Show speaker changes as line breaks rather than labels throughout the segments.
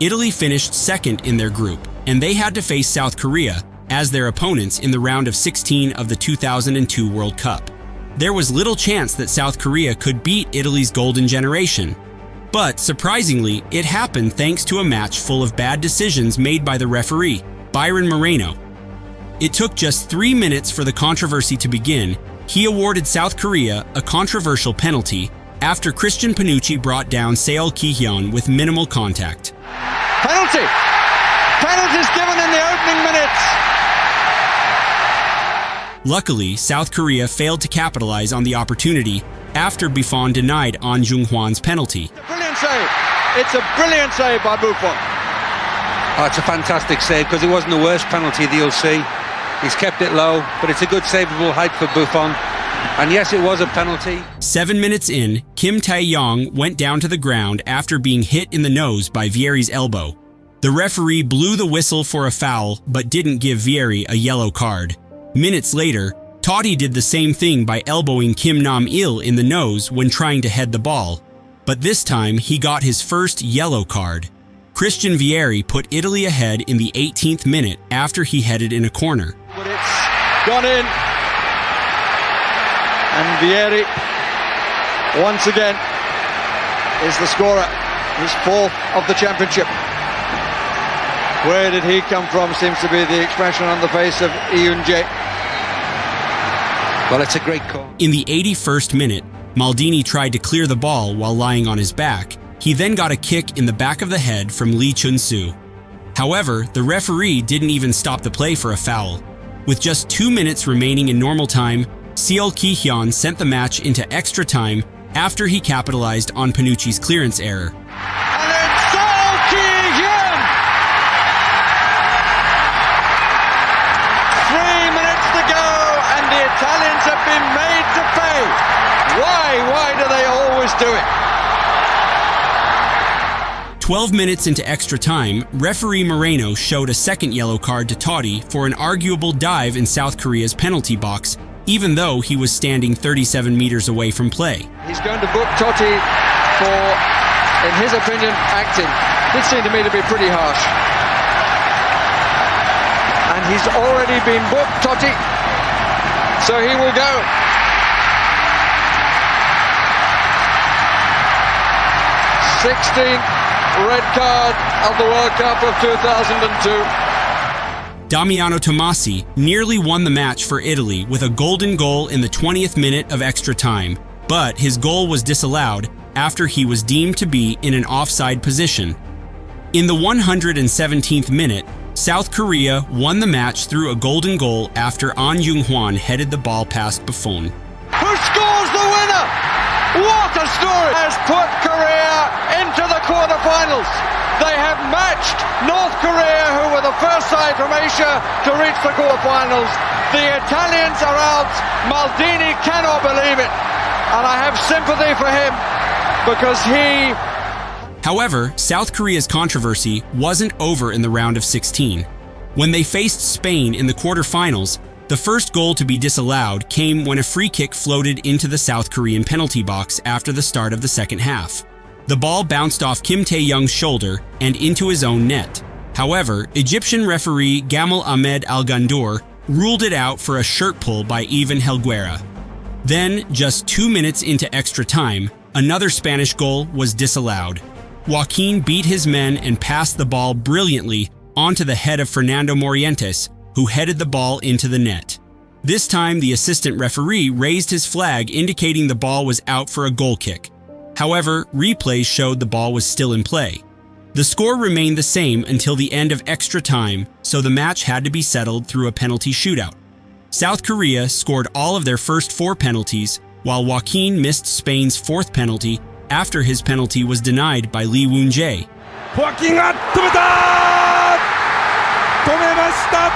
Italy finished second in their group, and they had to face South Korea as their opponents in the round of 16 of the 2002 World Cup. There was little chance that South Korea could beat Italy's golden generation. But surprisingly, it happened thanks to a match full of bad decisions made by the referee, Byron Moreno. It took just 3 minutes for the controversy to begin. He awarded South Korea a controversial penalty after Christian Panucci brought down Seo Ki-hyun with minimal contact.
Penalty! Penalties given in the opening minutes!
Luckily, South Korea failed to capitalize on the opportunity after Buffon denied An Jung-hwan's penalty.
Brilliant save! It's a brilliant save by Buffon.
Oh, it's a fantastic save because it wasn't the worst penalty that you'll see. He's kept it low, but it's a good savable height for Buffon. And yes, it was a penalty.
7 minutes in, Kim Tae-yong went down to the ground after being hit in the nose by Vieri's elbow. The referee blew the whistle for a foul but didn't give Vieri a yellow card. Minutes later, Totti did the same thing by elbowing Kim Nam-il in the nose when trying to head the ball. But this time, he got his first yellow card. Christian Vieri put Italy ahead in the 18th minute after he headed in a corner.
But it's gone in. And Vieri, once again, is the scorer. His fourth of the championship. Where did he come from seems to be the expression on the face of Eun-jae.
Well, it's a great call.
In the 81st minute, Maldini tried to clear the ball while lying on his back. He then got a kick in the back of the head from Lee Chun-soo. However, the referee didn't even stop the play for a foul. With just 2 minutes remaining in normal time, Seo Ki-hyun sent the match into extra time after he capitalized on Panucci's clearance error.
And it's Seo Ki-hyun! 3 minutes to go, and the Italians have been made to pay. Why do they always do it?
12 minutes into extra time, referee Moreno showed a second yellow card to Totti for an arguable dive in South Korea's penalty box, even though he was standing 37 meters away from play.
He's going to book Totti for, in his opinion, acting. It seemed to me to be pretty harsh. And he's already been booked, Totti. So he will go. 16th red card of the World Cup of 2002.
Damiano Tommasi nearly won the match for Italy with a golden goal in the 20th minute of extra time, but his goal was disallowed after he was deemed to be in an offside position. In the 117th minute, South Korea won the match through a golden goal after An Jung-hwan headed the ball past Buffon.
Who scores the winner? What a story! Has put Korea into the quarterfinals. They have matched North Korea, who were the first side from Asia to reach the quarterfinals. The Italians are out. Maldini cannot believe it. And I have sympathy for him because he...
However, South Korea's controversy wasn't over in the round of 16. When they faced Spain in the quarterfinals, the first goal to be disallowed came when a free kick floated into the South Korean penalty box after the start of the second half. The ball bounced off Kim Tae-young's shoulder and into his own net. However, Egyptian referee Gamal Ahmed Al-Gandour ruled it out for a shirt pull by Ivan Helguera. Then, just 2 minutes into extra time, another Spanish goal was disallowed. Joaquin beat his men and passed the ball brilliantly onto the head of Fernando Morientes, who headed the ball into the net. This time, the assistant referee raised his flag indicating the ball was out for a goal kick. However, replays showed the ball was still in play. The score remained the same until the end of extra time, so the match had to be settled through a penalty shootout. South Korea scored all of their first 4 penalties, while Joaquin missed Spain's 4th penalty after his penalty was denied by Lee Woon-jae.
Joaquin tumeda! Tomemashita!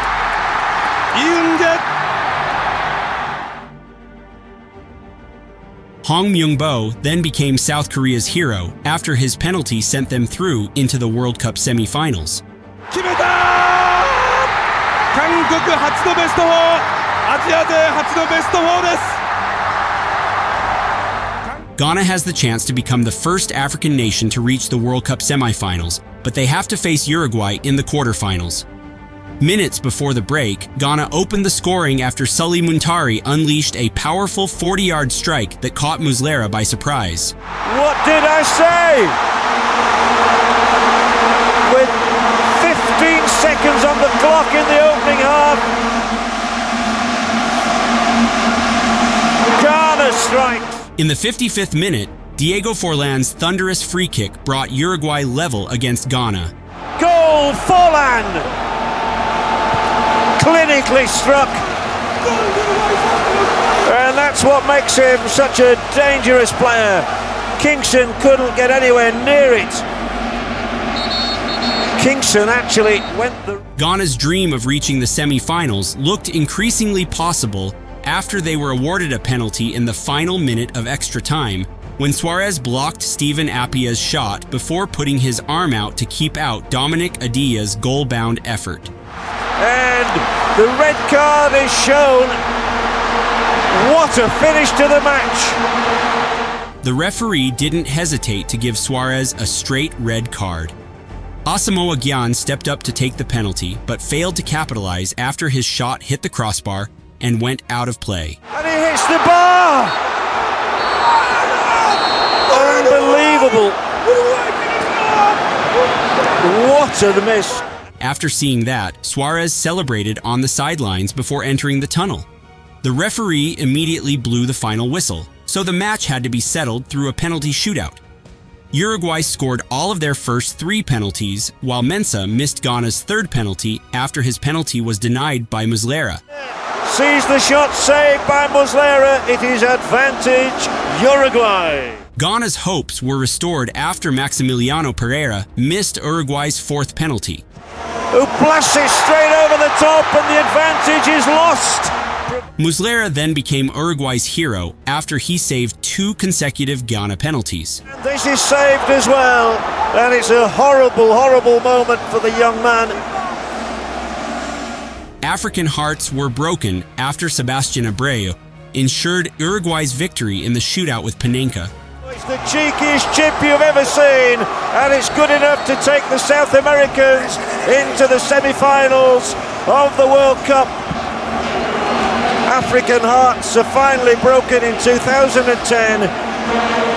Hong Myung-bo then became South Korea's hero after his penalty sent them through into the World Cup semi-finals. Ghana has the chance to become the first African nation to reach the World Cup semi-finals, but they have to face Uruguay in the quarterfinals. Minutes before the break, Ghana opened the scoring after Sully Muntari unleashed a powerful 40-yard strike that caught Muslera by surprise.
What did I say? With 15 seconds on the clock in the opening half, Ghana strikes.
In the 55th minute, Diego Forlan's thunderous free kick brought Uruguay level against Ghana.
Goal, Forlan! Clinically struck. And that's what makes him such a dangerous player. Kingston couldn't get anywhere near it. Kingston actually went the...
Ghana's dream of reaching the semi-finals looked increasingly possible after they were awarded a penalty in the final minute of extra time when Suarez blocked Stephen Appiah's shot before putting his arm out to keep out Dominic Adia's goal-bound effort.
And the red card is shown. What a finish to the match.
The referee didn't hesitate to give Suarez a straight red card. Asamoah Gyan stepped up to take the penalty, but failed to capitalize after his shot hit the crossbar and went out of play.
And he hits the bar! Unbelievable! What a miss!
After seeing that, Suarez celebrated on the sidelines before entering the tunnel. The referee immediately blew the final whistle, so the match had to be settled through a penalty shootout. Uruguay scored all of their first 3 penalties, while Mensah missed Ghana's 3rd penalty after his penalty was denied by Muslera.
Sees the shot saved by Muslera. It is advantage Uruguay.
Ghana's hopes were restored after Maximiliano Pereira missed Uruguay's 4th penalty.
Who blasts it straight over the top, and the advantage is lost.
Muslera then became Uruguay's hero after he saved 2 consecutive Ghana penalties.
And this is saved as well, and it's a horrible, horrible moment for the young man.
African hearts were broken after Sebastian Abreu ensured Uruguay's victory in the shootout with Panenka.
It's the cheekiest chip you've ever seen, and it's good enough to take the South Americans into the semi-finals of the World Cup. African hearts are finally broken in 2010,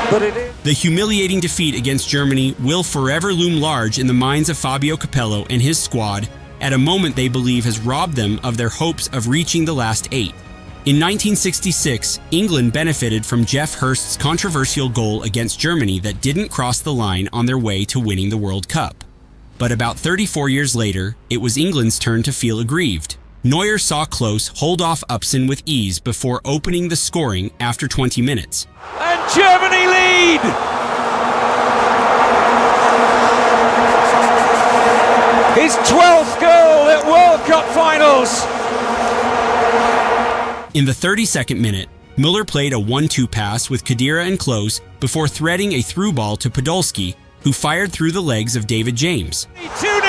but it is...
The humiliating defeat against Germany will forever loom large in the minds of Fabio Capello and his squad at a moment they believe has robbed them of their hopes of reaching the last 8. In 1966, England benefited from Geoff Hurst's controversial goal against Germany that didn't cross the line on their way to winning the World Cup. But about 34 years later, it was England's turn to feel aggrieved. Neuer saw Klose hold off Upson with ease before opening the scoring after 20 minutes.
And Germany lead! His 12th goal at World Cup finals!
In the 32nd minute, Müller played a 1-2 pass with Khedira and Klose before threading a through ball to Podolski, who fired through the legs of David James.
2-0!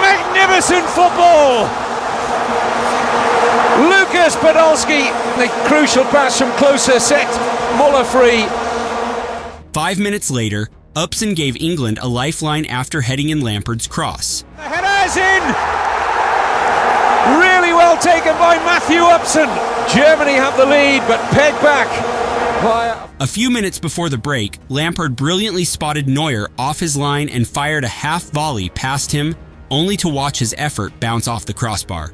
Magnificent football! Lucas Podolski, the crucial pass from Klose set Müller free.
5 minutes later, Upson gave England a lifeline after heading in Lampard's cross.
The header's in! Really well taken by Matthew Upson. Germany have the lead, but pegged back by...
A few minutes before the break, Lampard brilliantly spotted Neuer off his line and fired a half volley past him, only to watch his effort bounce off the crossbar.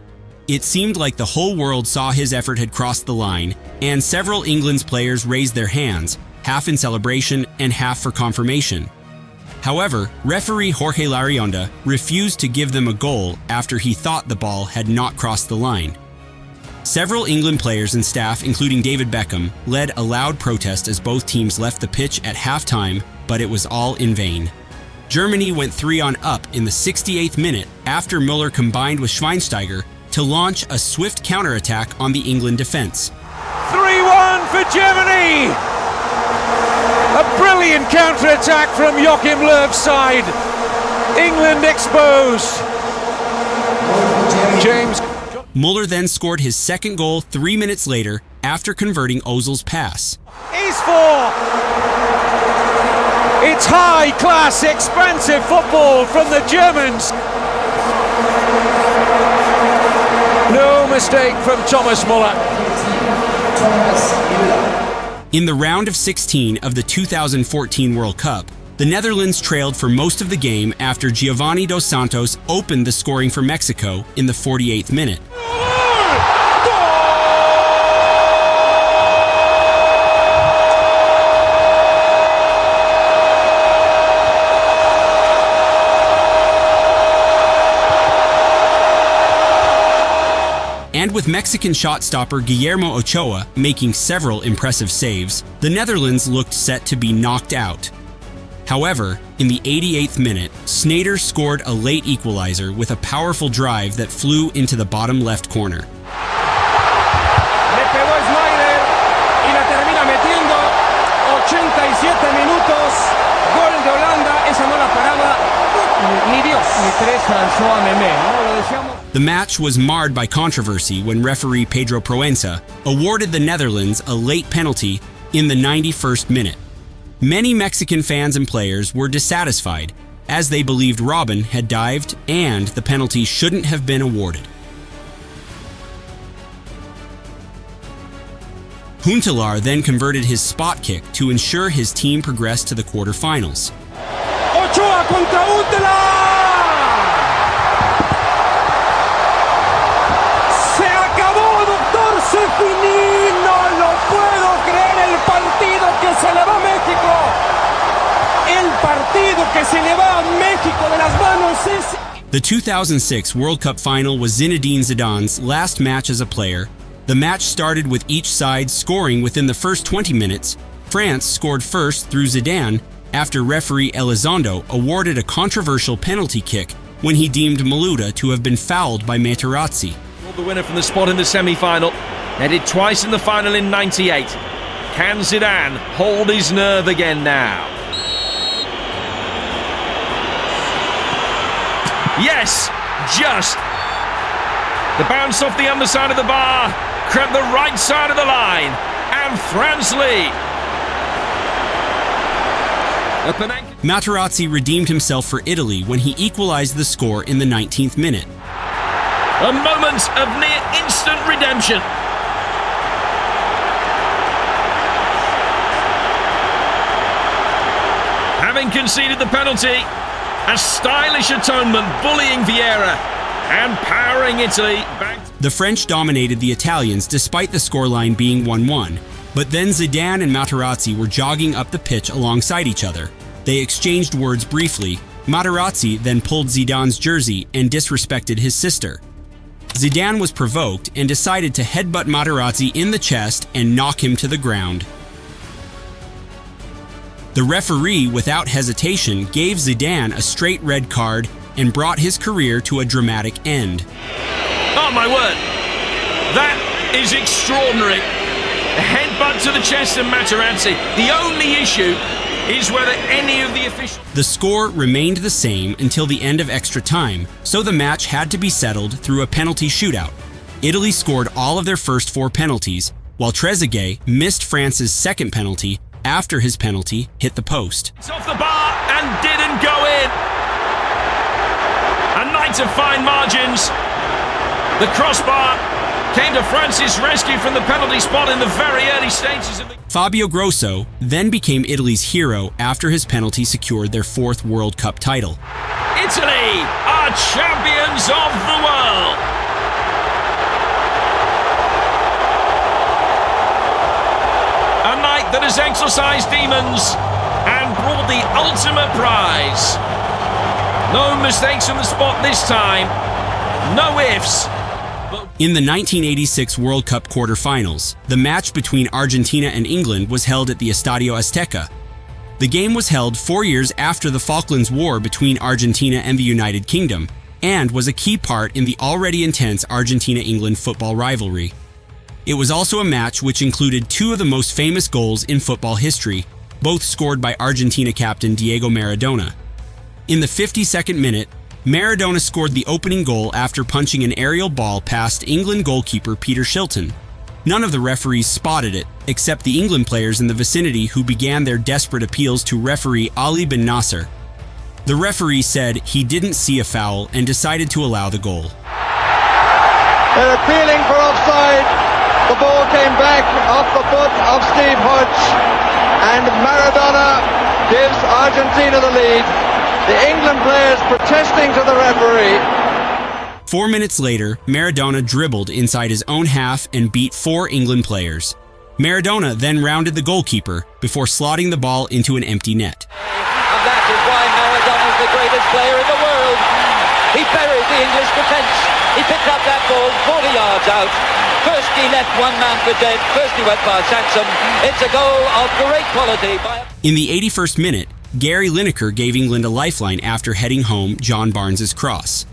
It seemed like the whole world saw his effort had crossed the line, and several England's players raised their hands, half in celebration and half for confirmation. However, referee Jorge Larionda refused to give them a goal after he thought the ball had not crossed the line. Several England players and staff, including David Beckham, led a loud protest as both teams left the pitch at halftime, but it was all in vain. Germany went 3-on-up in the 68th minute after Müller combined with Schweinsteiger to launch a swift counterattack on the England defense.
3-1 for Germany! A brilliant counter-attack from Joachim Löw's side. England exposed. James.
Müller then scored his second goal 3 minutes later after converting Ozil's pass.
He's for.
It's high-class, expensive football from the Germans. No mistake from Thomas Müller.
In the round of 16 of the 2014 World Cup, the Netherlands trailed for most of the game after Giovanni Dos Santos opened the scoring for Mexico in the 48th minute. And with Mexican shot stopper Guillermo Ochoa making several impressive saves, the Netherlands looked set to be knocked out. However, in the 88th minute, Sneijder scored a late equalizer with a powerful drive that flew into the bottom left corner.
Le pegó Sneijder y la termina metiendo. 87 minutos. Gol de Holanda. Esa no la paraba ni Dios. Ni tres alzó a Memé. No lo deseamos.
The match was marred by controversy when referee Pedro Proença awarded the Netherlands a late penalty in the 91st minute. Many Mexican fans and players were dissatisfied, as they believed Robben had dived and the penalty shouldn't have been awarded. Huntelaar then converted his spot kick to ensure his team progressed to the quarterfinals.
Ochoa contra Huntelaar. Se finí, no lo puedo creer, el partido que se le va a México, el partido que se le va a México de las manos es...
The 2006 World Cup final was Zinedine Zidane's last match as a player. The match started with each side scoring within the first 20 minutes. France scored first through Zidane after referee Elizondo awarded a controversial penalty kick when he deemed Malouda to have been fouled by Materazzi.
The winner from the spot in the semi-final. Headed twice in the final in '98. Can Zidane hold his nerve again now? Yes, just. The bounce off the underside of the bar, crept the right side of the line, and France lead.
Materazzi redeemed himself for Italy when he equalized the score in the 19th minute.
A moment of near instant redemption. Having conceded the penalty, a stylish atonement bullying Vieira and powering Italy back.
The French dominated the Italians despite the scoreline being 1-1, but then Zidane and Materazzi were jogging up the pitch alongside each other. They exchanged words briefly. Materazzi then pulled Zidane's jersey and disrespected his sister. Zidane was provoked and decided to headbutt Materazzi in the chest and knock him to the ground. The referee, without hesitation, gave Zidane a straight red card and brought his career to a dramatic end.
Oh my word! That is extraordinary. A headbutt to the chest of Materazzi. The only issue is whether any of the officials...
The score remained the same until the end of extra time, so the match had to be settled through a penalty shootout. Italy scored all of their first 4 penalties, while Trezeguet missed France's second penalty after his penalty hit the post.
It's off the bar and didn't go in. A night of fine margins. The crossbar came to France's rescue from the penalty spot in the very early stages of the...
Fabio Grosso then became Italy's hero after his penalty secured their 4th World Cup title.
Italy are champions of the world. A night that has exorcised demons and brought the ultimate prize. No mistakes on the spot this time. No ifs.
In the 1986 World Cup quarterfinals, the match between Argentina and England was held at the Estadio Azteca. The game was held 4 years after the Falklands War between Argentina and the United Kingdom, and was a key part in the already intense Argentina-England football rivalry. It was also a match which included 2 of the most famous goals in football history, both scored by Argentina captain Diego Maradona. In the 52nd minute, Maradona scored the opening goal after punching an aerial ball past England goalkeeper Peter Shilton. None of the referees spotted it, except the England players in the vicinity who began their desperate appeals to referee Ali bin Nasser. The referee said he didn't see a foul and decided to allow the goal.
They're appealing for offside. The ball came back off the foot of Steve Hodge, and Maradona gives Argentina the lead. The England players protesting to the referee.
4 minutes later, Maradona dribbled inside his own half and beat 4 England players. Maradona then rounded the goalkeeper before slotting the ball into an empty net.
And that is why Maradona is the greatest player in the world. He buried the English defence. He picked up that ball 40 yards out. First he left one man for dead. First he went past Sansom. It's a goal of great quality.
In the 81st minute, Gary Lineker gave England a lifeline after heading home John Barnes' cross.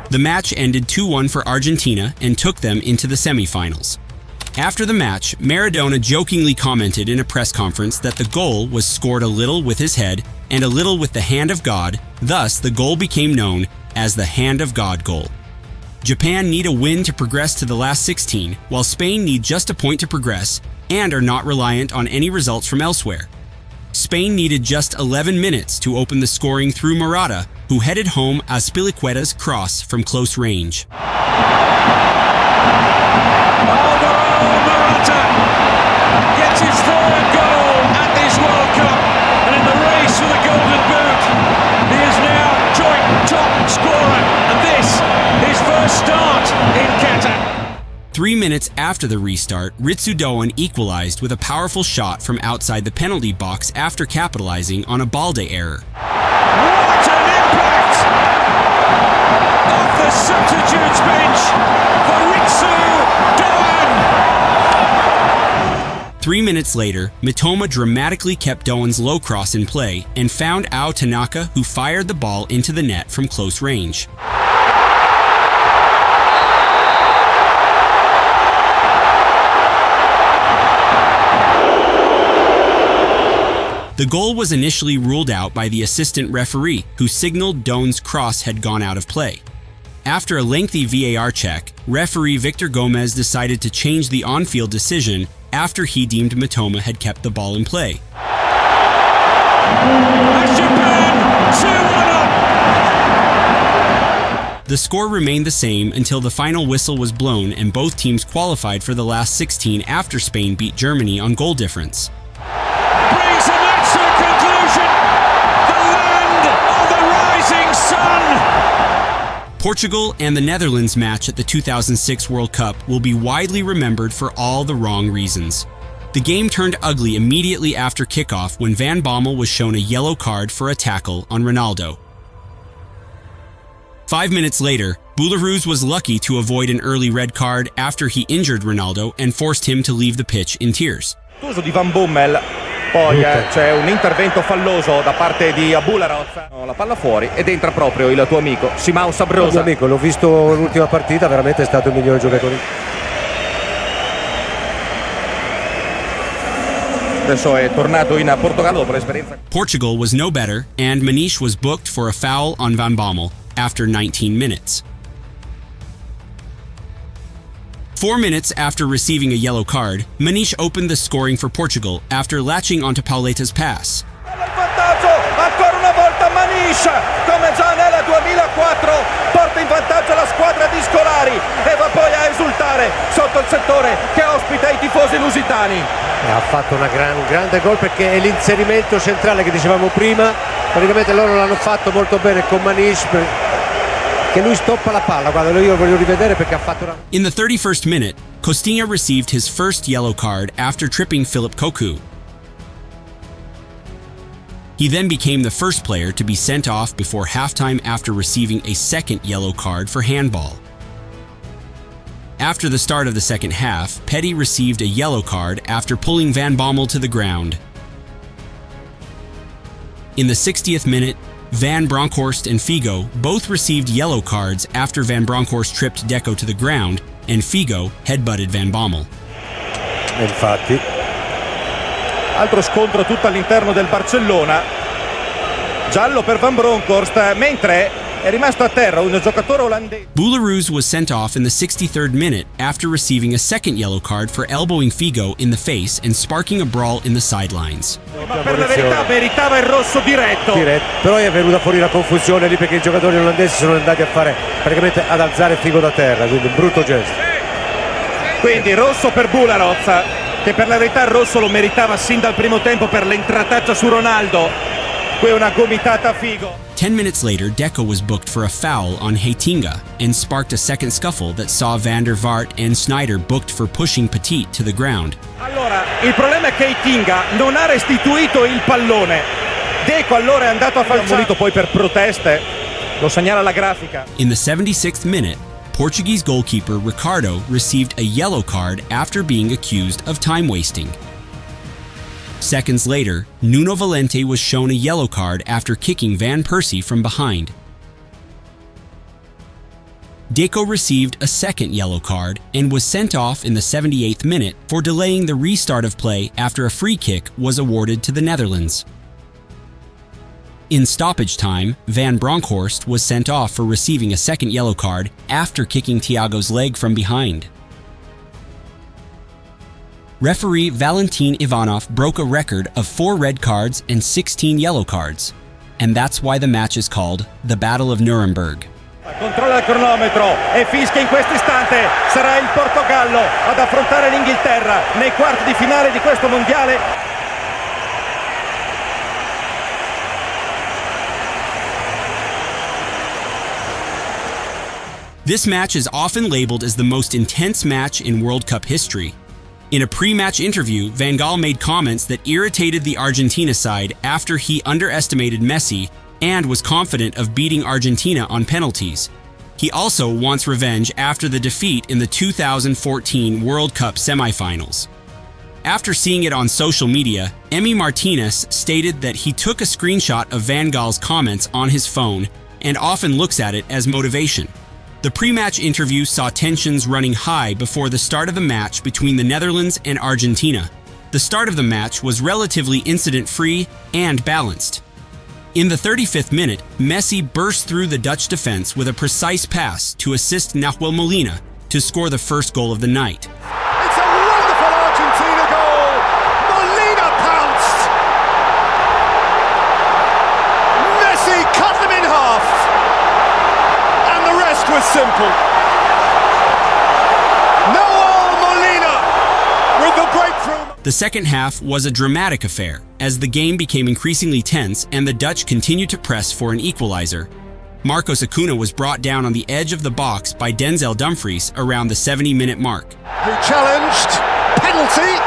The match ended 2-1 for Argentina and took them into the semi-finals. After the match, Maradona jokingly commented in a press conference that the goal was scored a little with his head and a little with the hand of God, thus the goal became known as the Hand of God goal. Japan need a win to progress to the last 16, while Spain need just a point to progress and are not reliant on any results from elsewhere. Spain needed just 11 minutes to open the scoring through Morata, who headed home Azpilicueta's cross from close range.
Morata gets his third goal at this World Cup, and in the race for the Golden Boot, he is now joint top scorer, and this his first start in Qatar.
3 minutes after the restart, Ritsu Doan equalized with a powerful shot from outside the penalty box after capitalizing on a Balde error.
What an impact! Off the substitutes bench for Ritsu Doan!
3 minutes later, Mitoma dramatically kept Doan's low cross in play and found Ao Tanaka, who fired the ball into the net from close range. The goal was initially ruled out by the assistant referee, who signaled Doan's cross had gone out of play. After a lengthy VAR check, referee Victor Gomez decided to change the on-field decision after he deemed Mitoma had kept the ball in play. The score remained the same until the final whistle was blown and both teams qualified for the last 16 after Spain beat Germany on goal difference.
Brings the match to a conclusion. The land of the rising sun.
Portugal and the Netherlands match at the 2006 World Cup will be widely remembered for all the wrong reasons. The game turned ugly immediately after kickoff when Van Bommel was shown a yellow card for a tackle on Ronaldo. 5 minutes later, Boulahrouz was lucky to avoid an early red card after he injured Ronaldo and forced him to leave the pitch in tears.
Di Van Bommel, poi c'è un intervento falloso da parte di Boulahrouz. La palla fuori ed entra proprio il tuo amico Simão Sabrosa.
Amico, l'ho visto l'ultima partita, veramente è stato il migliore giocatore.
Adesso è tornato in Portogallo dopo l'esperienza.
Portugal was no better, and Maniche was booked for a foul on Van Bommel after 19 minutes. 4 minutes after receiving a yellow card, Maniche opened the scoring for Portugal after latching onto Pauleta's pass.
Il vantaggio, ancora una volta Maniche, come già nel 2004, porta in vantaggio la squadra di Scolari e va poi a esultare sotto il settore che ospita i tifosi lusitani.
Ha fatto un grande gol perché è l'inserimento centrale che dicevamo prima. Praticamente loro l'hanno fatto molto bene con Maniche, che lui stoppa la palla. Guarda, io voglio rivedere perché ha fatto una...
In the 31st minute, Costinha received his first yellow card after tripping Philip Cocu. He then became the first player to be sent off before halftime after receiving a second yellow card for handball. After the start of the second half, Petty received a yellow card after pulling Van Bommel to the ground. In the 60th minute, Van Bronckhorst and Figo both received yellow cards after Van Bronckhorst tripped Deco to the ground and Figo headbutted Van Bommel.
Infatti.
Altro scontro tutto all'interno del Barcellona. Giallo per Van Bronckhorst, mentre È rimasto a terra un giocatore olandese.
Boularouz was sent off in the 63rd minute after receiving a second yellow card for elbowing Figo in the face and sparking a brawl in the sidelines.
Ma per la verità meritava il rosso diretto.
Però è venuta fuori la confusione lì perché i giocatori olandesi sono andati a fare praticamente ad alzare Figo da terra, quindi un brutto gesto.
Quindi rosso per Boularouz, che per la verità il rosso lo meritava sin dal primo tempo per l'entrataccia su Ronaldo. Qui una gomitata a Figo.
10 minutes later, Deco was booked for a foul on Heitinga and sparked a second scuffle that saw Van der Vaart and Sneijder booked for pushing Petit to the ground.
Allora, il problema è che Heitinga non ha restituito il pallone. Deco allora è andato a falciare, poi per proteste, lo segnala la grafica.
In the 76th minute, Portuguese goalkeeper Ricardo received a yellow card after being accused of time wasting. Seconds later, Nuno Valente was shown a yellow card after kicking Van Persie from behind. Deco received a second yellow card and was sent off in the 78th minute for delaying the restart of play after a free kick was awarded to the Netherlands. In stoppage time, Van Bronckhorst was sent off for receiving a second yellow card after kicking Thiago's leg from behind. Referee Valentin Ivanov broke a record of 4 red cards and 16 yellow cards, and that's why the match is called the Battle of Nuremberg.
Controlla il cronometro e fischia in questo istante. Sarà il Portogallo ad affrontare l'Inghilterra nei quarti di finale di questo mondiale.
This match is often labeled as the most intense match in World Cup history. In a pre-match interview, Van Gaal made comments that irritated the Argentina side after he underestimated Messi and was confident of beating Argentina on penalties. He also wants revenge after the defeat in the 2014 World Cup semifinals. After seeing it on social media, Emi Martinez stated that he took a screenshot of Van Gaal's comments on his phone and often looks at it as motivation. The pre-match interview saw tensions running high before the start of the match between the Netherlands and Argentina. The start of the match was relatively incident-free and balanced. In the 35th minute, Messi burst through the Dutch defense with a precise pass to assist Nahuel Molina to score the first goal of the night.
It's a wonderful Argentina goal. Molina pounced. Messi cut them in half. And the rest was simple. Nahuel Molina with the breakthrough.
The second half was a dramatic affair, as the game became increasingly tense and the Dutch continued to press for an equalizer. Marcos Acuna was brought down on the edge of the box by Denzel Dumfries around the 70-minute mark.
Who challenged? Penalty.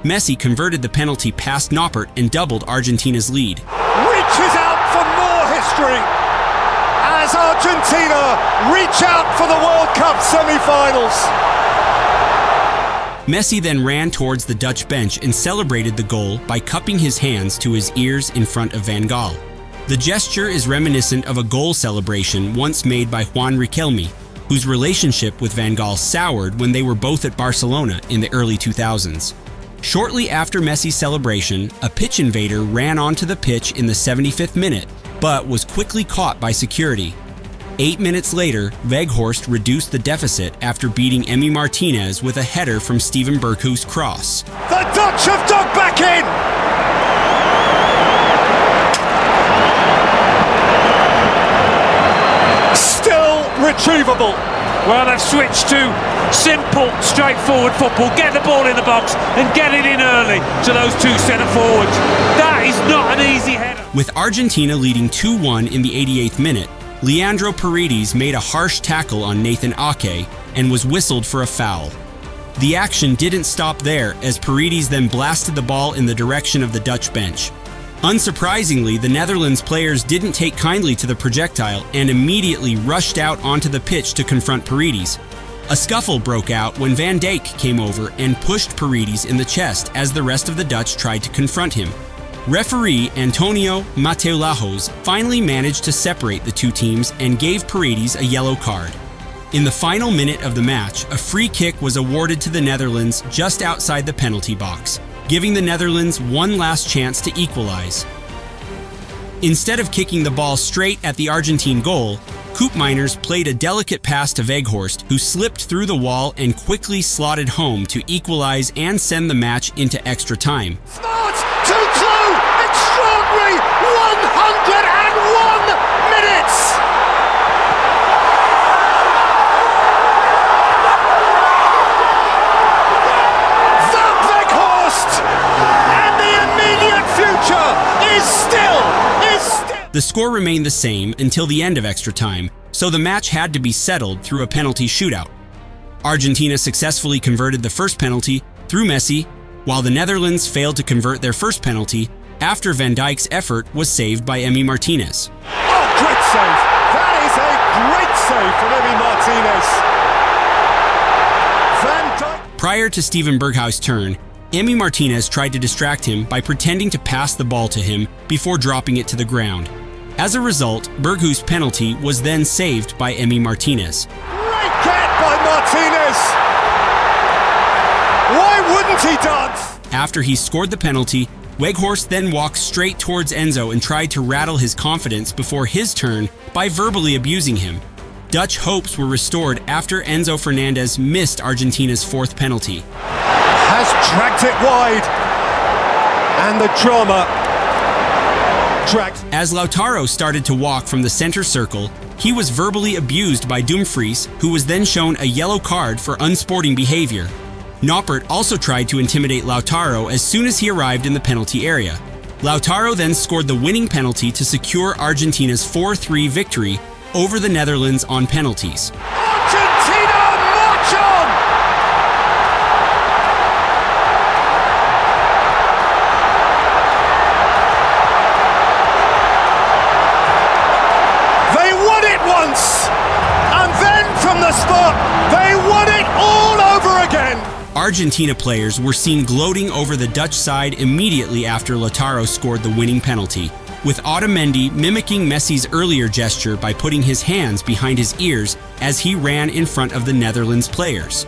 Messi converted the penalty past Noppert and doubled Argentina's lead.
Reaches out for more history as Argentina reach out for the World Cup semi-finals.
Messi then ran towards the Dutch bench and celebrated the goal by cupping his hands to his ears in front of Van Gaal. The gesture is reminiscent of a goal celebration once made by Juan Riquelme, whose relationship with Van Gaal soured when they were both at Barcelona in the early 2000s. Shortly after Messi's celebration, a pitch invader ran onto the pitch in the 75th minute, but was quickly caught by security. 8 minutes later, Weghorst reduced the deficit after beating Emi Martinez with a header from Steven Berghuis's cross.
The Dutch have dug back in! Still retrievable.
Well, they've switched to simple, straightforward football. Get the ball in the box and get it in early to those two centre forwards. That is not an easy header.
With Argentina leading 2-1 in the 88th minute, Leandro Paredes made a harsh tackle on Nathan Ake and was whistled for a foul. The action didn't stop there, as Paredes then blasted the ball in the direction of the Dutch bench. Unsurprisingly, the Netherlands players didn't take kindly to the projectile and immediately rushed out onto the pitch to confront Paredes. A scuffle broke out when Van Dijk came over and pushed Paredes in the chest as the rest of the Dutch tried to confront him. Referee Antonio Mateolajos finally managed to separate the two teams and gave Paredes a yellow card. In the final minute of the match, a free kick was awarded to the Netherlands just outside the penalty box, giving the Netherlands one last chance to equalize. Instead of kicking the ball straight at the Argentine goal, Koopmeiners played a delicate pass to Weghorst, who slipped through the wall and quickly slotted home to equalize and send the match into extra time.
Smart! 2-2! Extraordinary! 101 minutes! The Weghorst! And the immediate future is still.
The score remained the same until the end of extra time, so the match had to be settled through a penalty shootout. Argentina successfully converted the first penalty through Messi, while the Netherlands failed to convert their first penalty after Van Dijk's effort was saved by Emi Martinez.
Oh, great save! That is a great save from Emi Martinez. Van Dijk.
Prior to Steven Berghuis' turn, Emi Martinez tried to distract him by pretending to pass the ball to him before dropping it to the ground. As a result, Berghuis' penalty was then saved by Emi Martinez.
Great get by Martinez! Why wouldn't he dance?
After he scored the penalty, Weghorst then walked straight towards Enzo and tried to rattle his confidence before his turn by verbally abusing him. Dutch hopes were restored after Enzo Fernandez missed Argentina's fourth penalty.
Has dragged it wide, and the drama dragged.
As Lautaro started to walk from the center circle, he was verbally abused by Dumfries, who was then shown a yellow card for unsporting behavior. Noppert also tried to intimidate Lautaro as soon as he arrived in the penalty area. Lautaro then scored the winning penalty to secure Argentina's 4-3 victory over the Netherlands on penalties.
Argentina march on! They won it once, and then from the spot, they won it all over again.
Argentina players were seen gloating over the Dutch side immediately after Lautaro scored the winning penalty, with Otamendi mimicking Messi's earlier gesture by putting his hands behind his ears as he ran in front of the Netherlands players.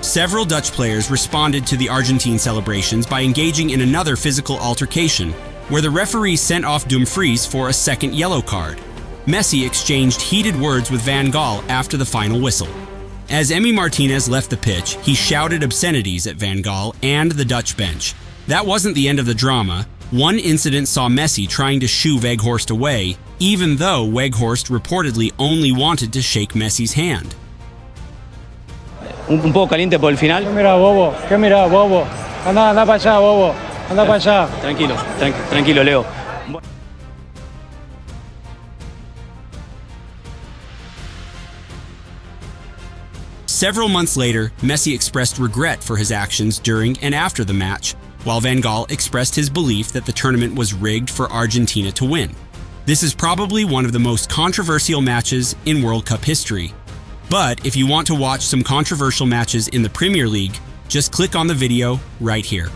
Several Dutch players responded to the Argentine celebrations by engaging in another physical altercation, where the referee sent off Dumfries for a second yellow card. Messi exchanged heated words with Van Gaal after the final whistle. As Emi Martinez left the pitch, he shouted obscenities at Van Gaal and the Dutch bench. That wasn't the end of the drama. One incident saw Messi trying to shoo Weghorst away, even though Weghorst reportedly only wanted to shake Messi's hand.
Un poco caliente por el final.
¿Qué mira, bobo? ¿Qué mira, bobo? Anda para allá, bobo. Anda para allá.
Tranquilo, Leo.
Several months later, Messi expressed regret for his actions during and after the match, while Van Gaal expressed his belief that the tournament was rigged for Argentina to win. This is probably one of the most controversial matches in World Cup history. But if you want to watch some controversial matches in the Premier League, just click on the video right here.